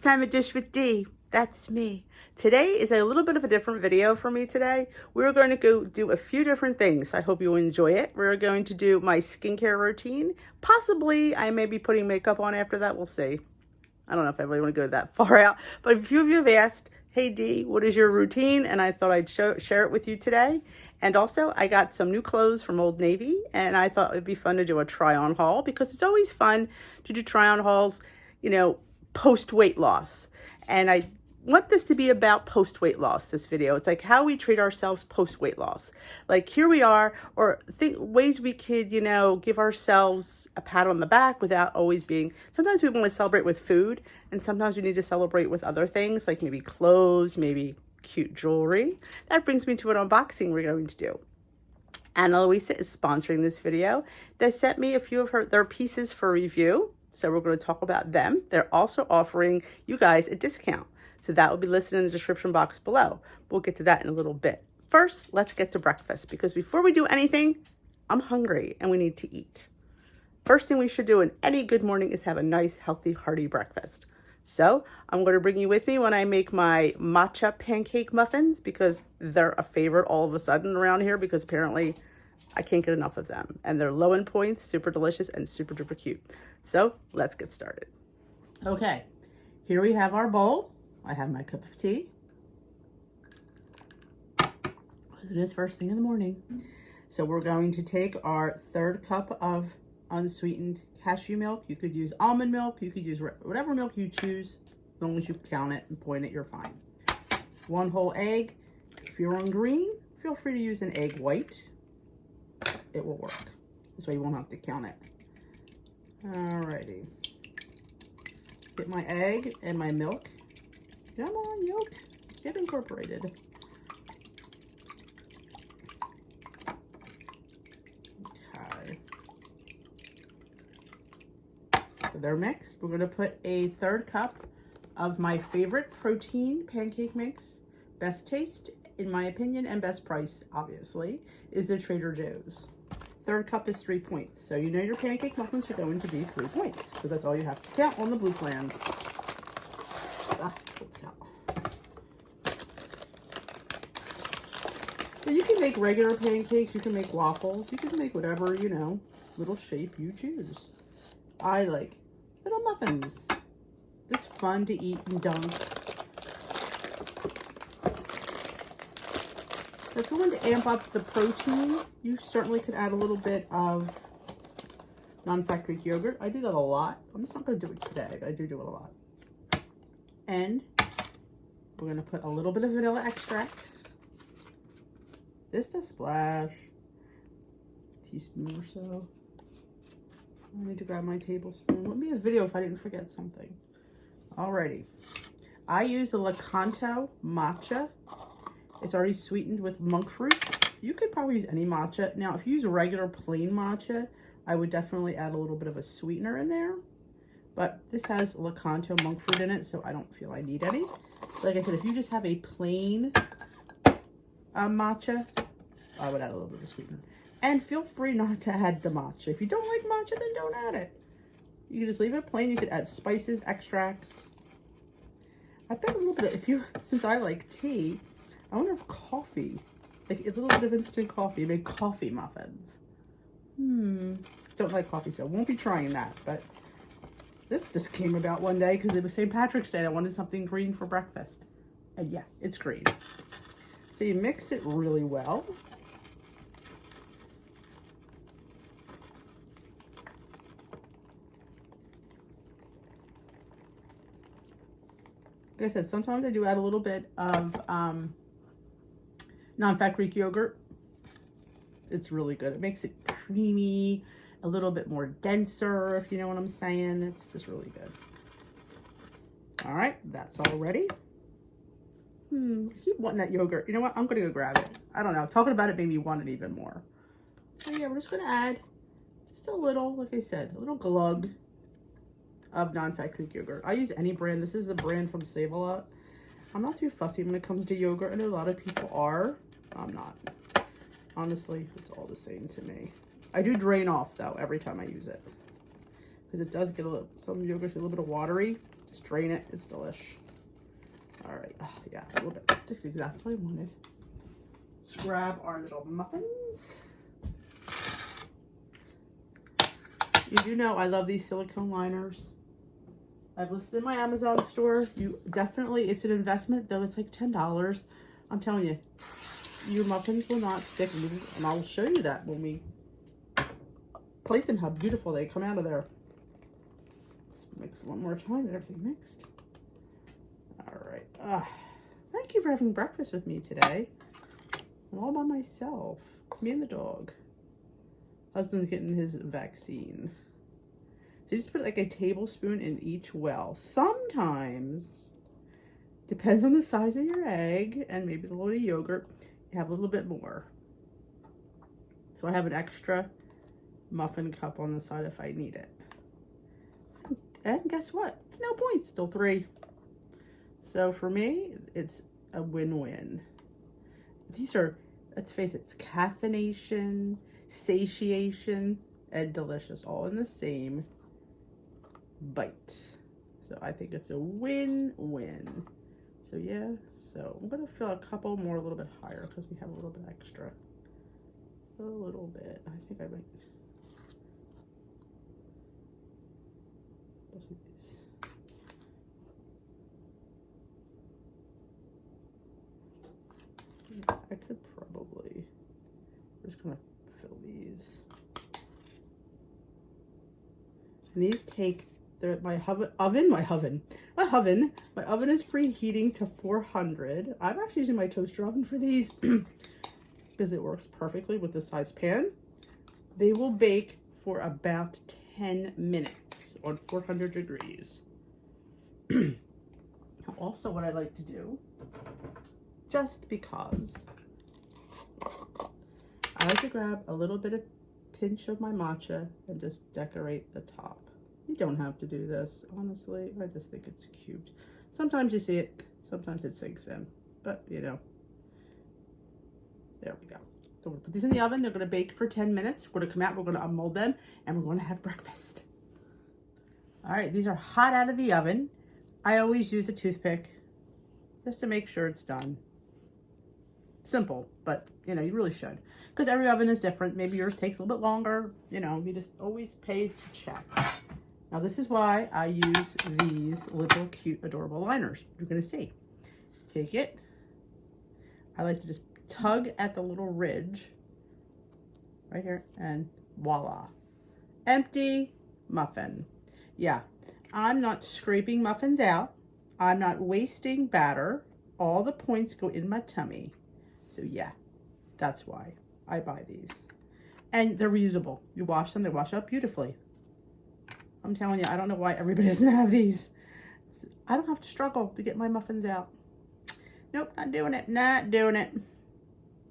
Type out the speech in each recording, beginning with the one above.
time a dish with D. That's me. Today is a little bit of a different video for me today. We're going to go do a few different things. I hope you enjoy it. We're going to do my skincare routine. Possibly I may be putting makeup on after that. We'll see. I don't know if I really want to go that far out, but a few of you have asked, hey D, what is your routine? And I thought I'd share it with you today. And also I got some new clothes from Old Navy, and I thought it'd be fun to do a try on haul because it's always fun to do try on hauls, you know, post weight loss. And I want this to be about post weight loss, this video. It's like how we treat ourselves post weight loss. Like here we are, or ways we could, you know, give ourselves a pat on the back without always being, sometimes we want to celebrate with food, and sometimes we need to celebrate with other things, like maybe clothes, maybe cute jewelry. That brings me to an unboxing we're going to do. Anna Louisa is sponsoring this video. They sent me a few of their pieces for review, so we're going to talk about them. They're also offering you guys a discount, so that will be listed in the description box below. We'll get to that in a little bit. First, let's get to breakfast, because before we do anything, I'm hungry and we need to eat. First thing we should do in any good morning is have a nice, healthy, hearty breakfast. So I'm going to bring you with me when I make my matcha pancake muffins, because they're a favorite all of a sudden around here, because apparently I can't get enough of them. And they're low in points, super delicious, and super duper cute. So let's get started. Okay, here we have our bowl. I have my cup of tea. It is first thing in the morning. So we're going to take our third cup of unsweetened cashew milk. You could use almond milk. You could use whatever milk you choose. As long as you count it and point it, you're fine. 1 whole egg. If you're on green, feel free to use an egg white. It will work. This way you won't have to count it. Alrighty. Get my egg and my milk. Come on, yolk. Get incorporated. Okay. So they're mixed. We're going to put a third cup of my favorite protein pancake mix. Best taste, in my opinion, and best price, obviously, is the Trader Joe's. Third cup is 3 points. So you know your pancake muffins are going to be 3 points, because that's all you have to count on the blue plan. So you can make regular pancakes, you can make waffles, you can make whatever, you know, little shape you choose. I like little muffins. This fun to eat and dunk. If you want to amp up the protein, you certainly could add a little bit of non-fat Greek yogurt. I do that a lot. I'm just not going to do it today, but I do it a lot. And we're going to put a little bit of vanilla extract. Just a splash. Teaspoon or so. I need to grab my tablespoon. Wouldn't be a video if I didn't forget something. Alrighty. I use the Lakanto matcha. It's already sweetened with monk fruit. You could probably use any matcha. Now, if you use a regular plain matcha, I would definitely add a little bit of a sweetener in there. But this has Lakanto monk fruit in it, so I don't feel I need any. Like I said, if you just have a plain matcha, I would add a little bit of sweetener. And feel free not to add the matcha. If you don't like matcha, then don't add it. You can just leave it plain. You could add spices, extracts. I bet a little bit of, since I like tea, I wonder if coffee, like a little bit of instant coffee, make coffee muffins. Don't like coffee, so I won't be trying that. But this just came about one day because it was St. Patrick's Day. I wanted something green for breakfast. And yeah, it's green. So you mix it really well. Like I said, sometimes I do add a little bit of non-fat Greek yogurt. It's really good. It makes it creamy, a little bit more denser, if you know what I'm saying. It's just really good. All right, that's all ready. I keep wanting that yogurt. You know what? I'm going to go grab it. I don't know. Talking about it made me want it even more. So yeah, we're just going to add just a little, like I said, a little glug of non-fat Greek yogurt. I use any brand. This is the brand from Save-A-Lot. I'm not too fussy when it comes to yogurt. I know a lot of people are. I'm not. Honestly, it's all the same to me. I do drain off though every time I use it, because it does get some yogurt a little bit of watery. Just drain it. It's delish. All right. Oh, yeah, a little bit. That's exactly what I wanted. Let's grab our little muffins. You do know I love these silicone liners. I've listed in my Amazon store. You definitely, it's an investment, though it's like $10. I'm telling you, your muffins will not stick. And I'll show you that when we plate them, how beautiful they come out of there. Let's mix one more time, get everything mixed. All right. Thank you for having breakfast with me today. I'm all by myself. Me and the dog. Husband's getting his vaccine. So you just put like a tablespoon in each well. Sometimes, depends on the size of your egg and maybe the little yogurt, you have a little bit more. So I have an extra muffin cup on the side if I need it. And guess what? It's no point, still 3. So for me, it's a win-win. These are, let's face it, it's caffeination, satiation, and delicious, all in the same bite. So I think it's a win-win. So yeah, so I'm gonna fill a couple more a little bit higher because we have a little bit extra. So a little bit, I think I might. These. I could probably, I'm just gonna fill these. And these take, they're my oven is preheating to 400. I'm actually using my toaster oven for these because it works perfectly with this size pan. They will bake for about 10 minutes on 400 degrees. Also, what I like to do, just because, I like to grab a little bit of pinch of my matcha and just decorate the top. You don't have to do this, honestly. I just think it's cute. Sometimes you see it, sometimes it sinks in, but you know, there we go. So we're gonna put these in the oven. They're gonna bake for 10 minutes. We're gonna come out, we're gonna unmold them, and we're gonna have breakfast. All right, these are hot out of the oven. I always use a toothpick just to make sure it's done. Simple, but you know, you really should, because every oven is different. Maybe yours takes a little bit longer. You know, you just always pays to check. Now this is why I use these little cute adorable liners. You're gonna see. Take it. I like to just tug at the little ridge right here, and voila, empty muffin. Yeah, I'm not scraping muffins out. I'm not wasting batter. All the points go in my tummy. So yeah, that's why I buy these. And they're reusable. You wash them, they wash up beautifully. I'm telling you, I don't know why everybody doesn't have these. I don't have to struggle to get my muffins out. Nope, not doing it, not doing it.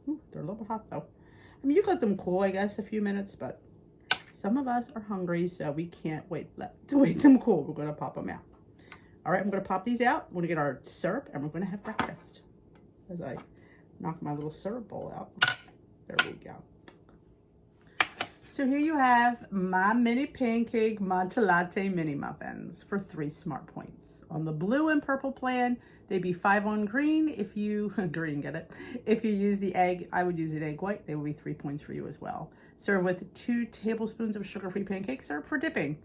Ooh, they're a little bit hot though. I mean, you can let them cool, I guess, a few minutes, but some of us are hungry, so we can't wait them cool. We're gonna pop them out. All right, I'm gonna pop these out. We're gonna get our syrup and we're gonna have breakfast. As I knock my little syrup bowl out. There we go. So here you have my mini pancake matcha latte mini muffins for 3 smart points. On the blue and purple plan, they'd be 5 on green. If you, green, get it? If you use the egg, I would use an egg white. They would be 3 points for you as well. Serve with 2 tablespoons of sugar-free pancake syrup for dipping.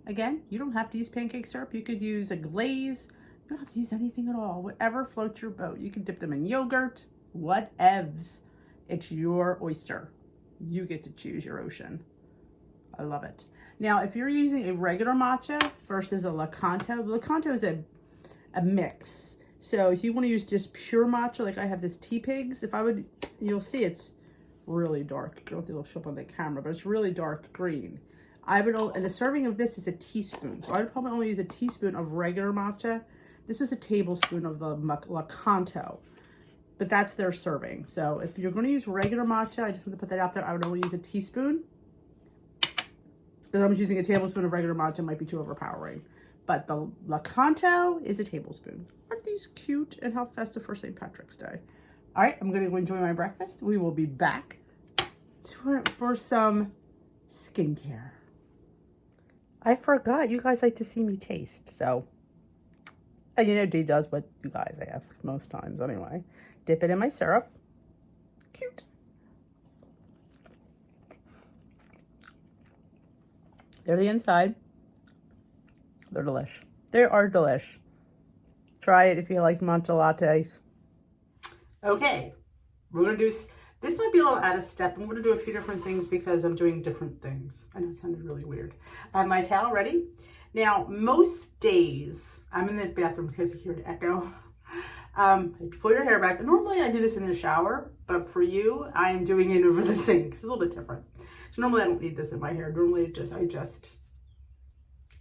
Again, you don't have to use pancake syrup. You could use a glaze. You don't have to use anything at all. Whatever floats your boat. You can dip them in yogurt, whatevs. It's your oyster. You get to choose your ocean. I love it. Now, if you're using a regular matcha versus a Lakanto, Lakanto is a mix. So if you want to use just pure matcha, like I have this Tea Pigs, if I would, you'll see it's really dark. I don't think it'll show up on the camera, but it's really dark green. I would, and the serving of this is a teaspoon. So I would probably only use a teaspoon of regular matcha. This is a tablespoon of the Lakanto, but that's their serving. So if you're going to use regular matcha, I just want to put that out there. I would only use a teaspoon. Because I'm using a tablespoon of regular matcha, might be too overpowering. But the Lakanto is a tablespoon. Aren't these cute? And how festive for St. Patrick's Day. All right, I'm going to go enjoy my breakfast. We will be back for some skincare. I forgot. You guys like to see me taste. So And you know Dee does what you guys ask most times anyway. Dip it in my syrup. Cute. They're the inside. They're delish. They are delish. Try it if you like matcha lattes. Okay, we're going to do, this might be a little out of step. I'm going to do a few different things because I'm doing different things. I know it sounded really weird. I have my towel ready. Now, most days, I'm in the bathroom because you hear the echo. Pull your hair back. Normally I do this in the shower, but for you, I am doing it over the sink. It's a little bit different. So normally I don't need this in my hair. Normally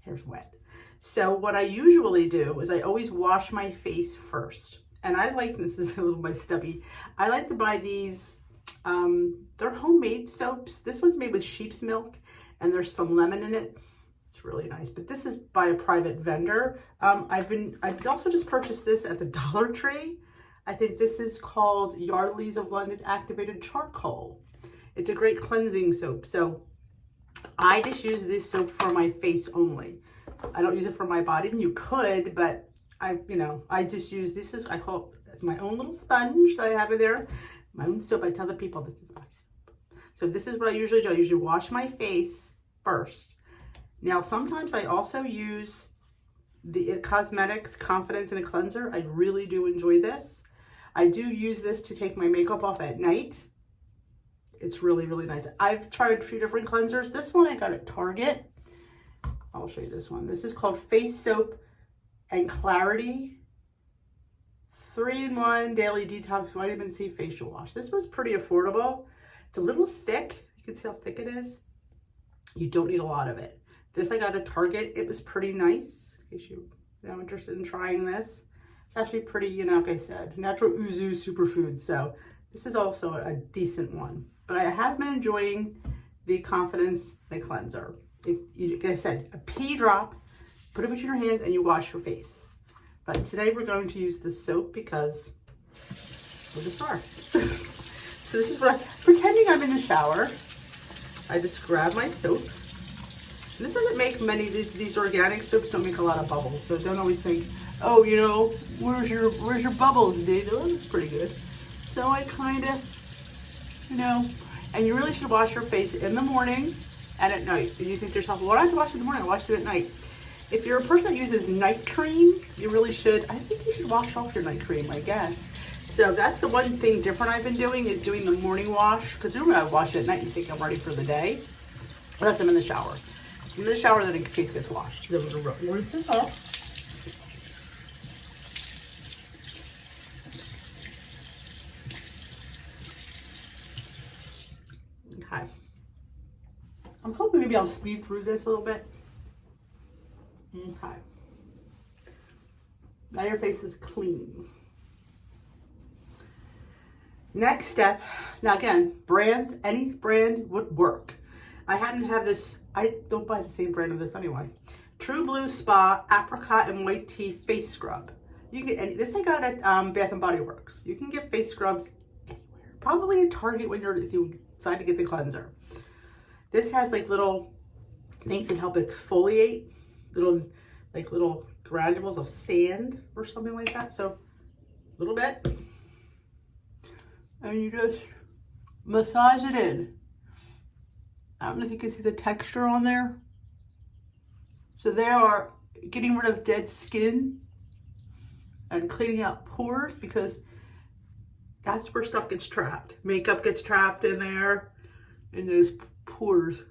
hair's wet. So what I usually do is I always wash my face first. And I like, this is a little my stubby, I like to buy these, they're homemade soaps. This one's made with sheep's milk and there's some lemon in it. It's really nice, but this is by a private vendor. I've also just purchased this at the Dollar Tree. I think this is called Yardley's of London Activated Charcoal. It's a great cleansing soap. So I just use this soap for my face only. I don't use it for my body. You could, but I just use, I call it my own little sponge that I have in there. My own soap. I tell the people this is my soap. So this is what I usually do. I usually wash my face first. Now, sometimes I also use the It Cosmetics Confidence in a Cleanser. I really do enjoy this. I do use this to take my makeup off at night. It's really, really nice. I've tried a few different cleansers. This one I got at Target. I'll show you this one. This is called Face Soap and Clarity 3-in-1 Daily Detox Vitamin C Facial Wash. This was pretty affordable. It's a little thick. You can see how thick it is. You don't need a lot of it. This I got at Target. It was pretty nice. In case you're interested in trying this. It's actually pretty, like I said, natural Uzu superfood. So this is also a decent one. But I have been enjoying the Confidence in a Cleanser. Like I said, a pea drop, put it between your hands and you wash your face. But today we're going to use the soap because we're just are. So this is what pretending I'm in the shower. I just grab my soap. And this doesn't make many, these organic soaps don't make a lot of bubbles. So don't always think, oh, where's your bubbles, Dave? Oh, that's pretty good. So I kind of, and you really should wash your face in the morning and at night. And you think to yourself, well, I have to wash it in the morning, I wash it at night. If you're a person that uses night cream, you really should, I think you should wash off your night cream, I guess. So that's the one thing different I've been doing is doing the morning wash. Because normally I wash it at night and think I'm ready for the day. Unless I'm in the shower. I'm in the shower, then in case it gets washed. Then we're going to rinse this off. Okay. I'm hoping maybe I'll speed through this a little bit. Okay. Now your face is clean. Next step, now again, brands, any brand would work. I happen to have this, I don't buy the same brand of this anyway. True Blue Spa Apricot and White Tea Face Scrub. You can get any, this I got at Bath and Body Works. You can get face scrubs anywhere. Probably at Target if you decide to get the cleanser. This has like little things that help exfoliate, little granules of sand or something like that. So a little bit. And you just massage it in. I don't know if you can see the texture on there. So they are getting rid of dead skin and cleaning out pores because that's where stuff gets trapped. Makeup gets trapped in there in those pores.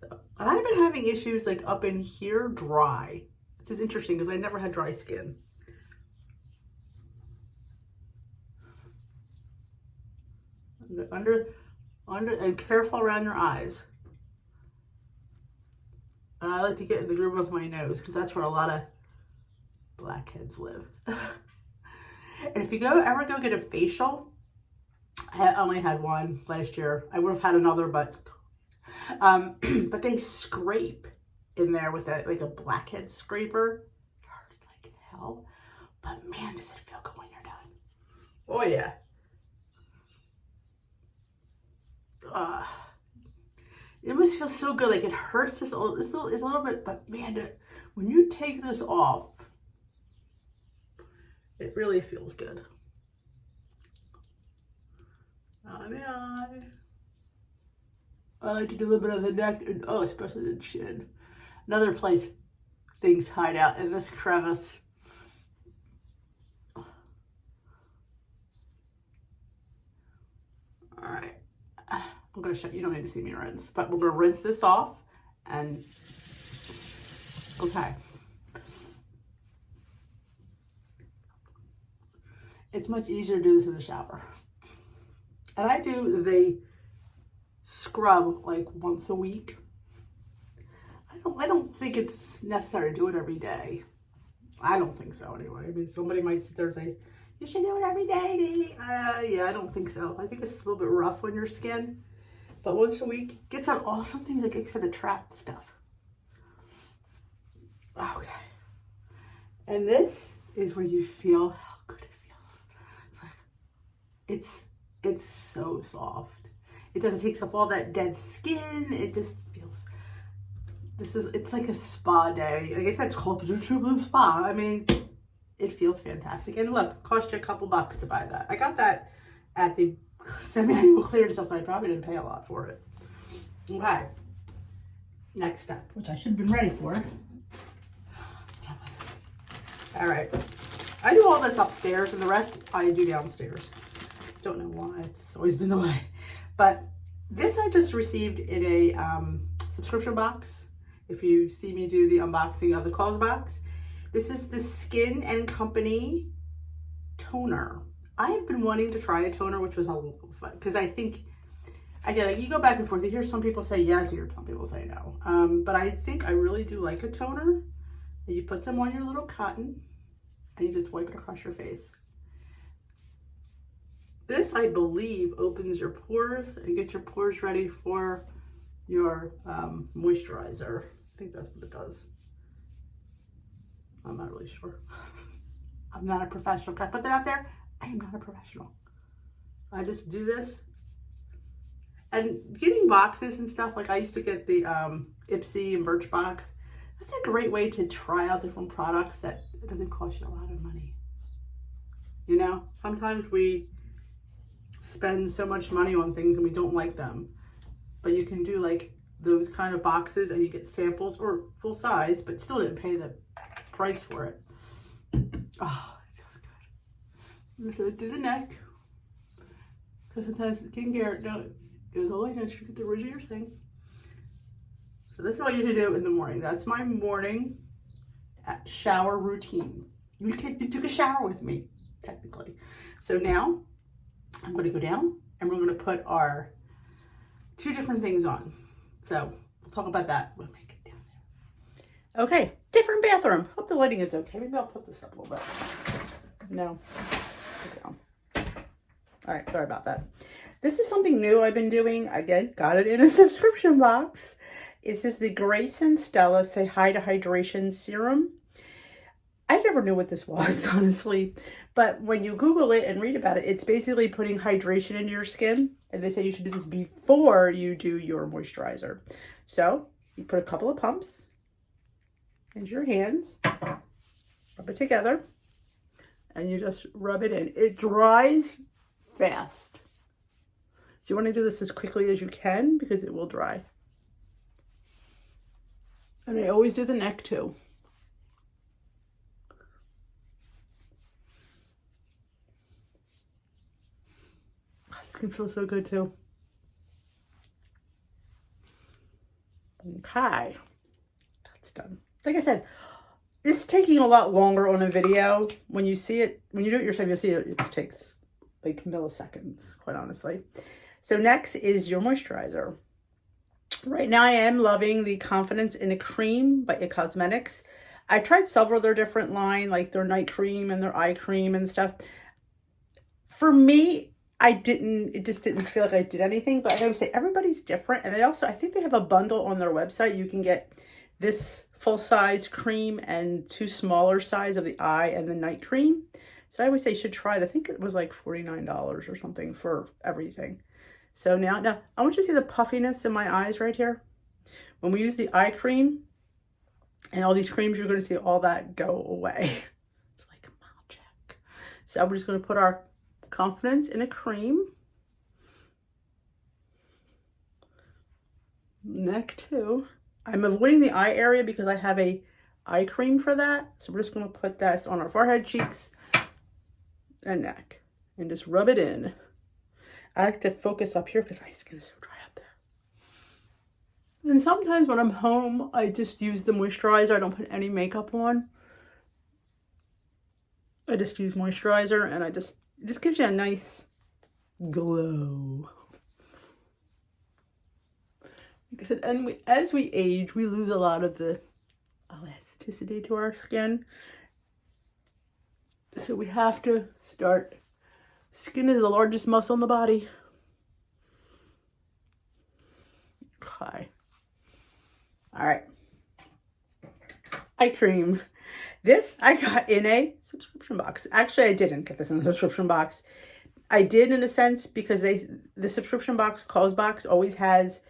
So, and I've been having issues like up in here dry. This is interesting because I never had dry skin. Under, and careful around your eyes. And I like to get in the groove of my nose because that's where a lot of blackheads live. And if you ever go get a facial, I only had one last year. I would have had another, but they scrape in there with like a blackhead scraper. It hurts like hell, but man, does it feel good when you're done. Oh yeah. It must feel so good. Like it hurts this a little bit, but man, when you take this off, it really feels good. I like to do a little bit of the neck, and oh, especially the chin. Another place things hide out in this crevice. All right, I'm gonna show you. Don't need to see me rinse, but we're gonna rinse this off and okay. It's much easier to do this in the shower. And I do the scrub like once a week. I don't think it's necessary to do it every day. I don't think so anyway. I mean, somebody might sit there and say, you should do it every day, Dee. Yeah, I don't think so. I think it's a little bit rough on your skin. But once a week, gets out all some things like I said, the trapped stuff. Okay. And this is where you feel how good it feels. It's like, it's so soft. It doesn't take off all that dead skin. It just feels, it's like a spa day. I guess that's called a True Blue Spa. I mean, it feels fantastic. And look, it cost you a couple bucks to buy that. I got that at the semi-annual clearance sale, so I probably didn't pay a lot for it. Okay. Next step, which I should have been ready for. All right. I do all this upstairs, and the rest I do downstairs. Don't know why. It's always been the way. But this I just received in a subscription box. If you see me do the unboxing of the calls box, this is the Skin and Company toner. I have been wanting to try a toner, which was a little fun because I think, again, you go back and forth. You hear some people say yes, you hear some people say no. But I think I really do like a toner. You put some on your little cotton and you just wipe it across your face. This, I believe, opens your pores and gets your pores ready for your moisturizer. I think that's what it does. I'm not really sure. I'm not a professional. Can I put that out there? I am not a professional. I just do this. And getting boxes and stuff, like I used to get the Ipsy and Birchbox. That's a great way to try out different products that it doesn't cost you a lot of money. You know, sometimes we spend so much money on things and we don't like them. But you can do like those kind of boxes and you get samples or full size, but still didn't pay the price for it. Oh, it feels good. I'm gonna do the neck. Because sometimes skincare goes all the way down. You get the ridge of your thing. So this is what I usually do in the morning. That's my morning shower routine. You took a shower with me, technically. So now I'm going to go down and we're going to put our two different things on. So we'll talk about that when we get down there. Okay, different bathroom. Hope the lighting is okay. Maybe I'll put this up a little bit. No. Okay. All right, sorry about that. This is something new I've been doing. Again, got it in a subscription box. This is the Grace and Stella Say Hi to Hydration Serum. I never knew what this was, honestly. But when you Google it and read about it, it's basically putting hydration into your skin. And they say you should do this before you do your moisturizer. So you put a couple of pumps into your hands, rub it together, and you just rub it in. It dries fast. So you want to do this as quickly as you can because it will dry. And I always do the neck too. This can feel so good too. Okay, that's done. Like I said, this is taking a lot longer on a video. When you see it, when you do it yourself, you'll see it takes like milliseconds, quite honestly. So next is your moisturizer. Right now I am loving the Confidence in a Cream by It Cosmetics. I tried several of their different line, like their night cream and their eye cream and stuff. For me, it just didn't feel like I did anything, but I would say everybody's different. And they also, I think they have a bundle on their website. You can get this full size cream and two smaller size of the eye and the night cream. So I would say you should try it. I think it was like $49 or something for everything. So now I want you to see the puffiness in my eyes right here. When we use the eye cream, And all these creams, you're going to see all that go away. It's like magic. So we're just going to put our Confidence in a cream. Neck too. I'm avoiding the eye area because I have a eye cream for that. So we're just going to put this on our forehead, cheeks, and neck. And just rub it in. I like to focus up here because my skin is so dry up there. And sometimes when I'm home, I just use the moisturizer. I don't put any makeup on. I just use moisturizer and it just gives you a nice glow. Like I said, and as we age, we lose a lot of the elasticity to our skin. So we have to start. Skin is the largest muscle in the body. Okay. All right. Eye cream. This I got in a subscription box. Actually, I didn't get this in a subscription box. I did in a sense because the subscription box, Cause Box, always has,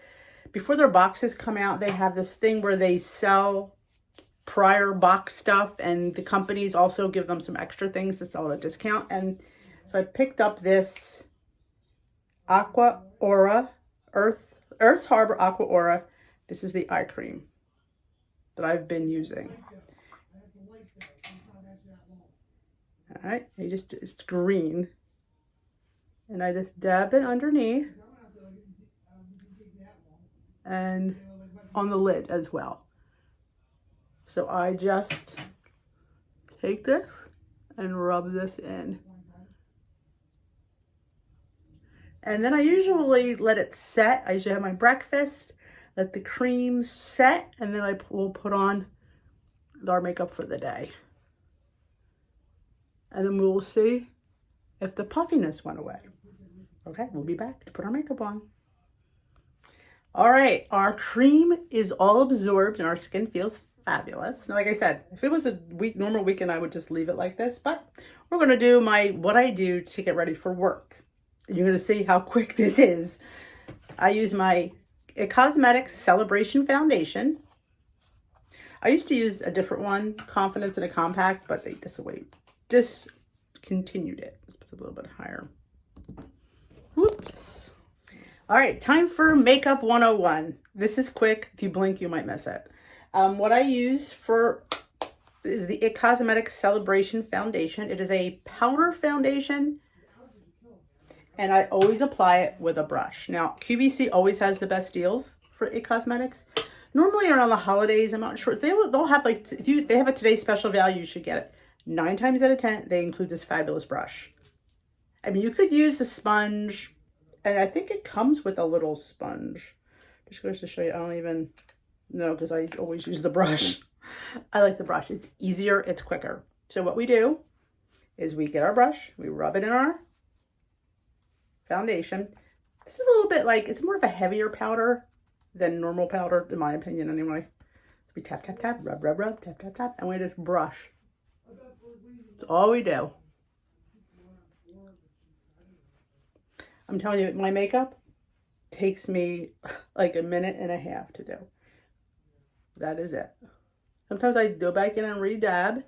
before their boxes come out, they have this thing where they sell prior box stuff, and the companies also give them some extra things to sell at a discount. And so I picked up this Aqua Aura, Earth's Harbor Aqua Aura. This is the eye cream that I've been using. All right, it's green. And I just dab it underneath and on the lid as well. So I just take this and rub this in. And then I usually let it set. I usually have my breakfast, let the cream set, and then I will put on our makeup for the day. And then we will see if the puffiness went away. Okay, we'll be back to put our makeup on. All right, our cream is all absorbed and our skin feels fabulous. Now, like I said, if it was a normal weekend, I would just leave it like this, but we're gonna do what I do to get ready for work. You're gonna see how quick this is. I use my Cosmetics Celebration Foundation. I used to use a different one, Confidence in a Compact, but they discontinued it. Let's put it a little bit higher. Whoops. All right, time for Makeup 101. This is quick. If you blink, you might miss it. What I use is the IT Cosmetics Celebration Foundation. It is a powder foundation, and I always apply it with a brush. Now, QVC always has the best deals for IT Cosmetics. Normally around the holidays, I'm not sure. They'll have like, if they have a today's special value, you should get it. 9 times out of 10, they include this fabulous brush. I mean, you could use a sponge, and I think it comes with a little sponge. Just goes to show you, I don't even know because I always use the brush. I like the brush. It's easier, it's quicker. So what we do is we get our brush, we rub it in our foundation. This is a little bit like, it's more of a heavier powder than normal powder, in my opinion anyway. We tap, tap, tap, rub, rub, rub, tap, tap, tap, and we just brush. That's all we do. I'm telling you, my makeup takes me like a minute and a half to do. That is it. Sometimes I go back in and re-dab,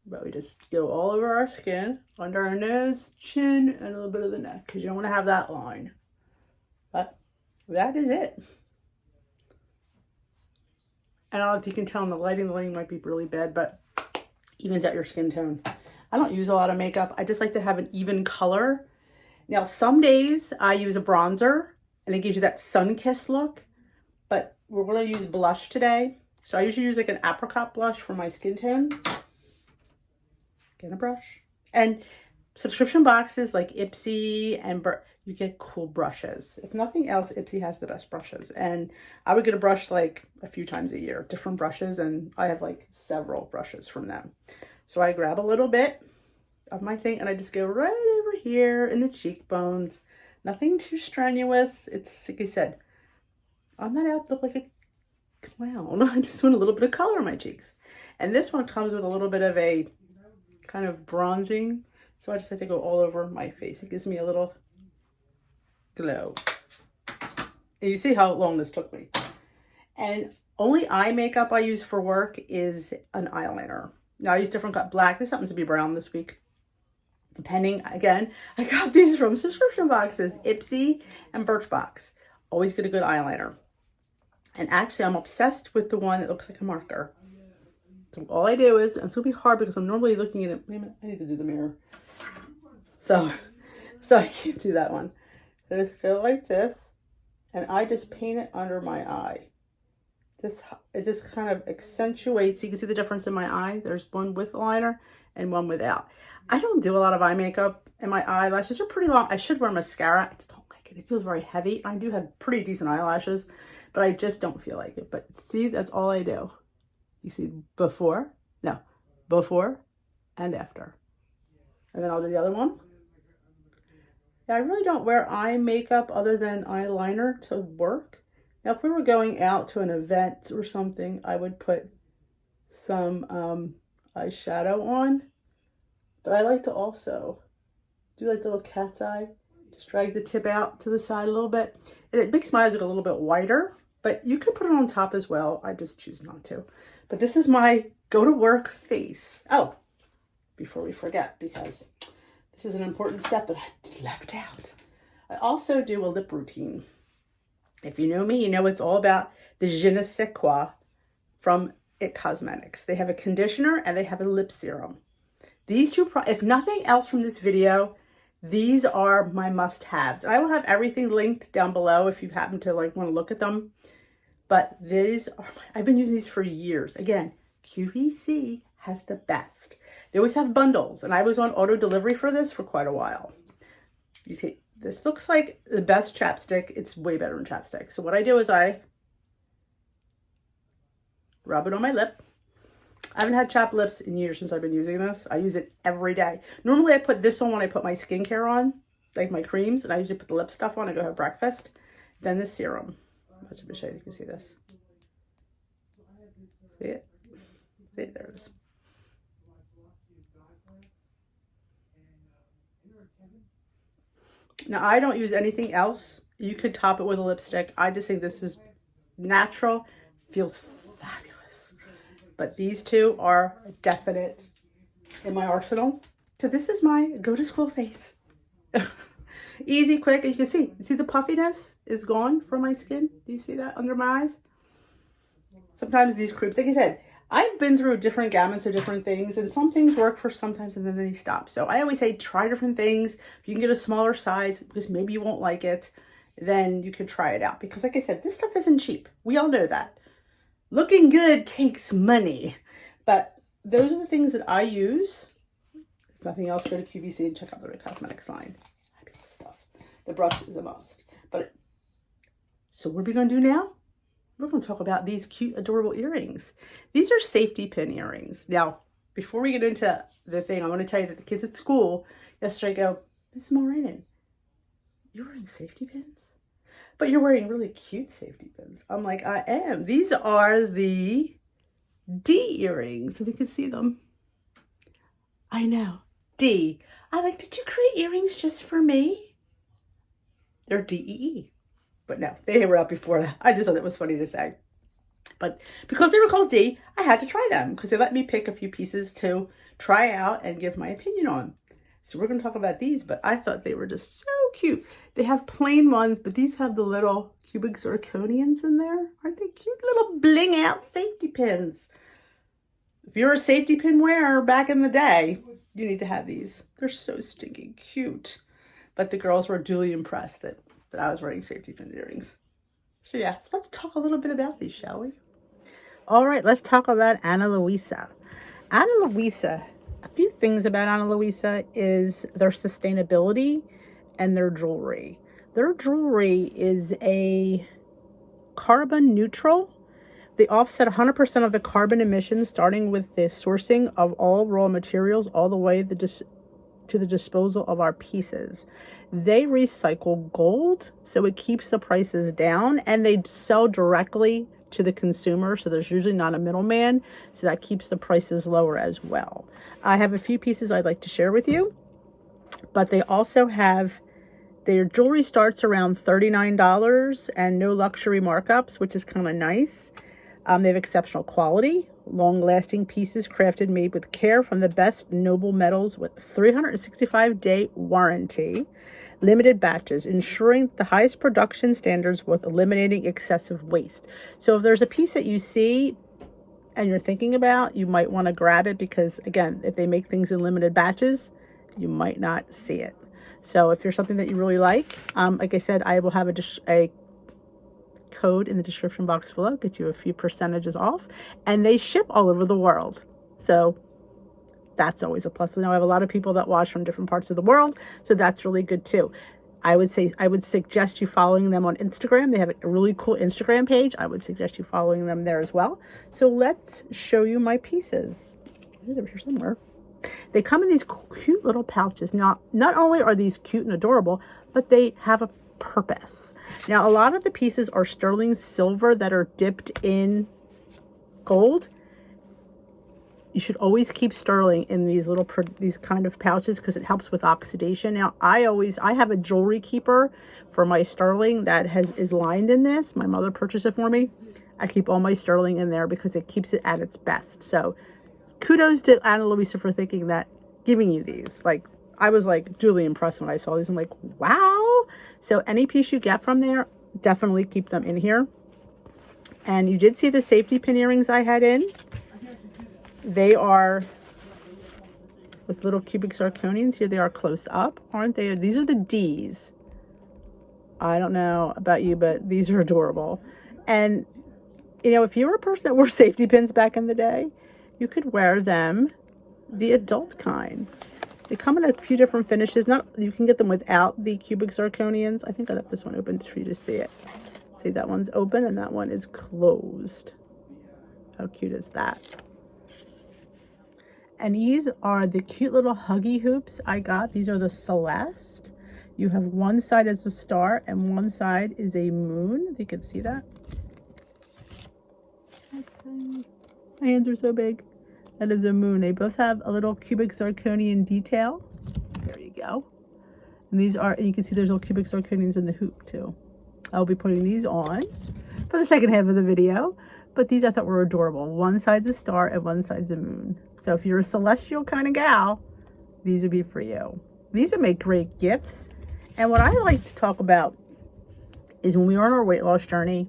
but we just go all over our skin, under our nose, chin, and a little bit of the neck, because you don't want to have that line. But that is it. I don't know if you can tell in the lighting might be really bad, but evens out your skin tone. I don't use a lot of makeup. I just like to have an even color. Now, some days I use a bronzer and it gives you that sun-kissed look, but we're going to use blush today. So I usually use like an apricot blush for my skin tone. Get a brush. And subscription boxes like Ipsy and you get cool brushes. If nothing else, Ipsy has the best brushes. And I would get a brush like a few times a year, different brushes, and I have like several brushes from them. So I grab a little bit of my thing and I just go right over here in the cheekbones. Nothing too strenuous. It's like I said, I'm not out to look like a clown. I just want a little bit of color in my cheeks. And this one comes with a little bit of a kind of bronzing. So I just like to go all over my face. It gives me a little glow. And you see how long this took me. And Only eye makeup I use for work is an eyeliner. Now I use different cut black. This happens to be brown this week. Depending, again, I got these from subscription boxes, Ipsy and Birchbox. Always get a good eyeliner. And actually, I'm obsessed with the one that looks like a marker. So all I do is, and it's going to be hard because I'm normally looking at it. Wait a minute, I need to do the mirror. So I can't do that one. I just go like this, and I just paint it under my eye. It just kind of accentuates. You can see the difference in my eye. There's one with liner and one without. I don't do a lot of eye makeup, and my eyelashes are pretty long. I should wear mascara. I just don't like it. It feels very heavy. I do have pretty decent eyelashes, but I just don't feel like it. But see, that's all I do. You see before and after. And then I'll do the other one. Yeah, I really don't wear eye makeup other than eyeliner to work. Now, if we were going out to an event or something, I would put some eyeshadow on. But I like to also do like the little cat's eye. Just drag the tip out to the side a little bit. And it makes my eyes look a little bit whiter. But you could put it on top as well. I just choose not to. But this is my go to work face. Oh, before we forget, because this is an important step that I left out. I also do a lip routine. If you know me, you know it's all about the je ne sais quoi from It Cosmetics. They have a conditioner and they have a lip serum. These two, if nothing else from this video, these are my must-haves. I will have everything linked down below if you happen to want to look at them. But these are, I've been using these for years. Again, QVC has the best. They always have bundles, and I was on auto delivery for this for quite a while. You see, this looks like the best chapstick. It's way better than chapstick. So what I do is I rub it on my lip. I haven't had chapped lips in years since I've been using this. I use it every day. Normally I put this on when I put my skincare on, like my creams, and I usually put the lip stuff on and go have breakfast. Then the serum. I'll just show you. You can see this. See it? See it? There it is. Now, I don't use anything else. You could top it with a lipstick. I just think this is natural. Feels fabulous. But these two are definite in my arsenal. So this is my go to school face. Easy, quick. You can see. You see the puffiness is gone from my skin. Do you see that under my eyes? Sometimes these creams, like I said, I've been through different gamuts of different things, and some things work for sometimes and then they stop. So I always say try different things. If you can get a smaller size, because maybe you won't like it, then you could try it out. Because like I said, this stuff isn't cheap. We all know that. Looking good takes money. But those are the things that I use. If nothing else, go to QVC and check out the It Cosmetics line. Fabulous stuff. The brush is a must. But so what are we going to do now? We're going to talk about these cute, adorable earrings. These are safety pin earrings. Now, before we get into the thing, I want to tell you that the kids at school yesterday go, Miss Moranin, you're wearing safety pins? But you're wearing really cute safety pins. I'm like, I am. These are the D earrings, if you can see them. I know, D. I like, did you create earrings just for me? They're DEE. But no, they were out before that. I just thought that was funny to say. But because they were called D, I had to try them because they let me pick a few pieces to try out and give my opinion on. So we're going to talk about these, but I thought they were just so cute. They have plain ones, but these have the little cubic zirconians in there. Aren't they cute little bling out safety pins? If you're a safety pin wearer back in the day, you need to have these. They're so stinking cute. But the girls were duly impressed that I was wearing safety pin earrings. So yeah, so let's talk a little bit about these, shall we? All right, let's talk about Ana Luisa. Ana Luisa, a few things about Ana Luisa is their sustainability and their jewelry. Their jewelry is a carbon neutral. They offset 100% of the carbon emissions, starting with the sourcing of all raw materials all the way to the disposal of our pieces. They recycle gold, so it keeps the prices down, and they sell directly to the consumer, so there's usually not a middleman, so that keeps the prices lower as well. I have a few pieces I'd like to share with you, but they also have, their jewelry starts around $39 and no luxury markups, which is kind of nice. They have exceptional quality, long-lasting pieces crafted made with care from the best noble metals with 365-day warranty. Limited batches, ensuring the highest production standards with eliminating excessive waste. So if there's a piece that you see and you're thinking about, you might want to grab it because, again, if they make things in limited batches, you might not see it. So if there's something that you really like I said, I will have a code in the description box below, get you a few percentages off, and they ship all over the world. So that's always a plus. Now I have a lot of people that watch from different parts of the world, so that's really good too. I would suggest you following them on Instagram. They have a really cool Instagram page. I would suggest you following them there as well. So let's show you my pieces. They're here somewhere. They come in these cute little pouches. Now, not only are these cute and adorable, but they have a purpose. Now, a lot of the pieces are sterling silver that are dipped in gold. You should always keep sterling in these kind of pouches because it helps with oxidation. Now, I have a jewelry keeper for my sterling that is lined in this. My mother purchased it for me. I keep all my sterling in there because it keeps it at its best. So kudos to Ana Luisa for giving you these. Like, I was like duly impressed when I saw these. I'm like, wow. So any piece you get from there, definitely keep them in here. And you did see the safety pin earrings I had in. They are with little cubic zirconians. Here they are close up, aren't they? These are the D's. I don't know about you, but these are adorable. And, you know, if you were a person that wore safety pins back in the day, you could wear them the adult kind. They come in a few different finishes. You can get them without the cubic zirconians. I think I left this one open for you to see it. See, that one's open and that one is closed. How cute is that? And these are the cute little huggy hoops I got. These are the Celeste. You have one side as a star and one side is a moon. You can see that. Let's see. My hands are so big. That is a moon. They both have a little cubic zirconian detail. There you go. And these are, you can see there's little cubic zirconians in the hoop too. I'll be putting these on for the second half of the video. But these I thought were adorable. One side's a star and one side's a moon. So if you're a celestial kind of gal, these would be for you. These would make great gifts. And what I like to talk about is when we were on our weight loss journey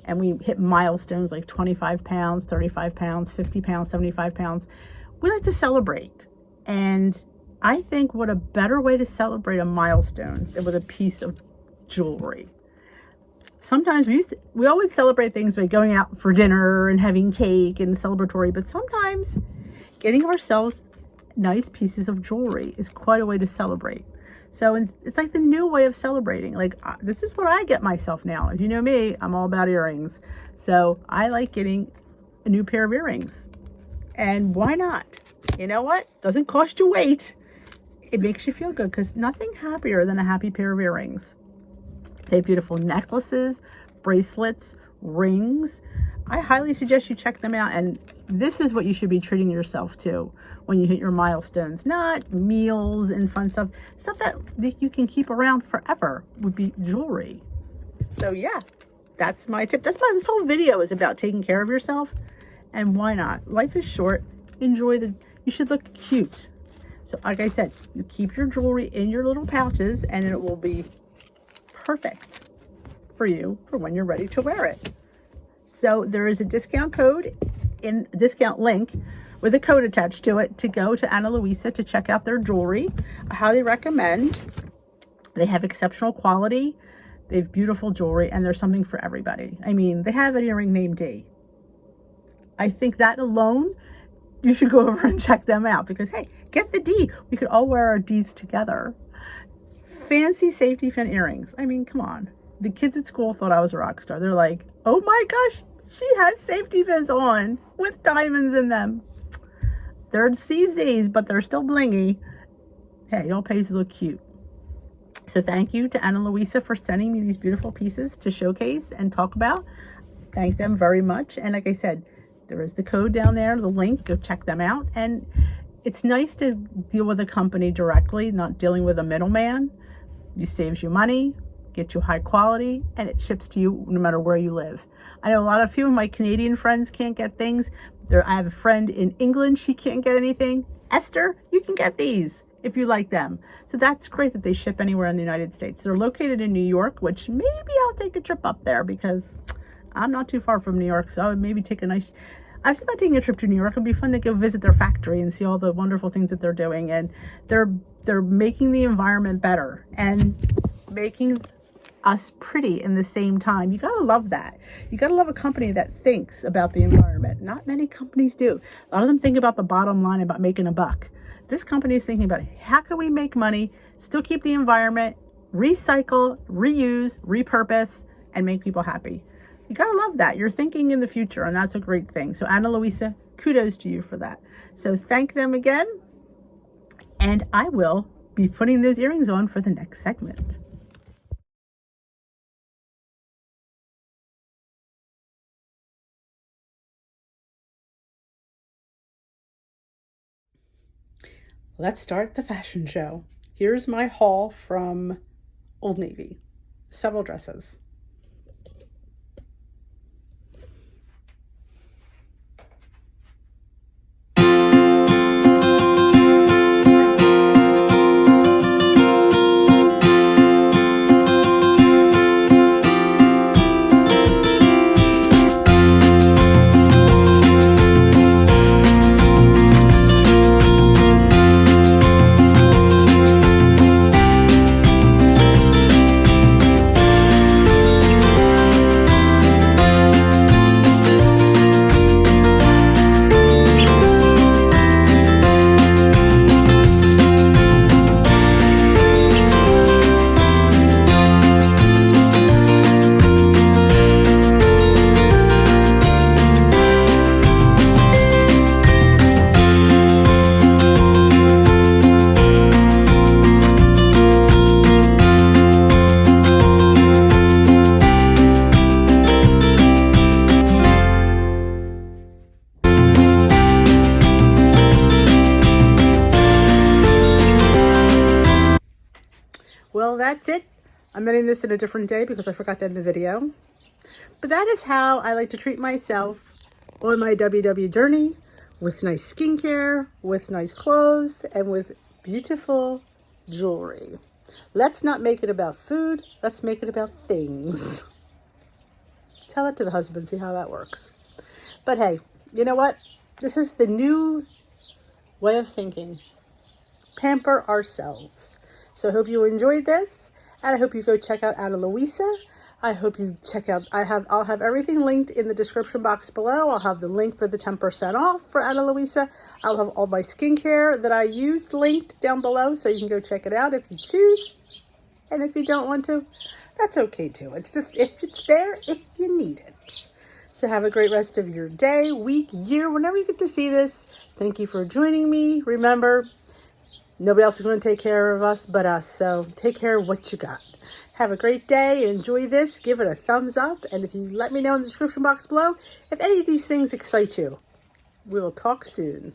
and we hit milestones like 25 pounds, 35 pounds, 50 pounds, 75 pounds, we like to celebrate. And I think what a better way to celebrate a milestone than with a piece of jewelry. Sometimes we always celebrate things by going out for dinner and having cake and celebratory, but sometimes getting ourselves nice pieces of jewelry is quite a way to celebrate. So it's like the new way of celebrating. Like, this is what I get myself now. If you know me, I'm all about earrings. So I like getting a new pair of earrings. And why not? You know what? Doesn't cost you weight. It makes you feel good because nothing happier than a happy pair of earrings. They have beautiful necklaces, bracelets, rings. I highly suggest you check them out. And this is what you should be treating yourself to when you hit your milestones. Not meals and fun stuff. Stuff that you can keep around forever would be jewelry. So yeah, that's my tip. That's why this whole video is about taking care of yourself. And why not? Life is short. You should look cute. So like I said, you keep your jewelry in your little pouches and it will be perfect for you for when you're ready to wear it. So there is a discount link with a code attached to it to go to Ana Luisa to check out their jewelry. I highly recommend. They have exceptional quality. They have beautiful jewelry and there's something for everybody. I mean, they have an earring named D. I think that alone, you should go over and check them out because, hey, get the D. We could all wear our Ds together. Fancy safety pin earrings. I mean, come on. The kids at school thought I was a rock star. They're like, oh my gosh, she has safety pins on with diamonds in them. They're CZs, but they're still blingy. Hey, it all pays to look cute. So thank you to Ana Luisa for sending me these beautiful pieces to showcase and talk about. Thank them very much. And like I said, there is the code down there, the link. Go check them out. And it's nice to deal with a company directly, not dealing with a middleman. It saves you money. get you high quality, and it ships to you no matter where you live. I know a few of my Canadian friends can't get things. I have a friend in England, she can't get anything. Esther, you can get these if you like them. So that's great that they ship anywhere in the United States. They're located in New York, which maybe I'll take a trip up there because I'm not too far from New York. So I would maybe take I was thinking about taking a trip to New York. It'd be fun to go visit their factory and see all the wonderful things that they're doing. And they're making the environment better and making us pretty in the same time. You gotta love that. You gotta love a company that thinks about the environment. Not many companies do. A lot of them think about the bottom line, about making a buck. This company is thinking about how can we make money, still keep the environment, recycle, reuse, repurpose, and make people happy. You gotta love that. You're thinking in the future, and that's a great thing. So Ana Luisa, kudos to you for that. So thank them again, and I will be putting those earrings on for the next segment. Let's start the fashion show. Here's my haul from Old Navy. Several dresses. Well, that's it. I'm ending this in a different day because I forgot to end the video. But that is how I like to treat myself on my WW journey, with nice skincare, with nice clothes, and with beautiful jewelry. Let's not make it about food. Let's make it about things. Tell it to the husband, see how that works. But hey, you know what? This is the new way of thinking. Pamper ourselves. So I hope you enjoyed this, and I hope you go check out Ana Luisa. I hope you check out, I'll have everything linked in the description box below. I'll have the link for the 10% off for Ana Luisa. I'll have all my skincare that I used linked down below, so you can go check it out if you choose. And if you don't want to, that's okay too. It's just, if it's there, if you need it. So have a great rest of your day, week, year, whenever you get to see this. Thank you for joining me. Remember, nobody else is going to take care of us but us. So take care of what you got. Have a great day. Enjoy this. Give it a thumbs up. And if you let me know in the description box below if any of these things excite you. We will talk soon.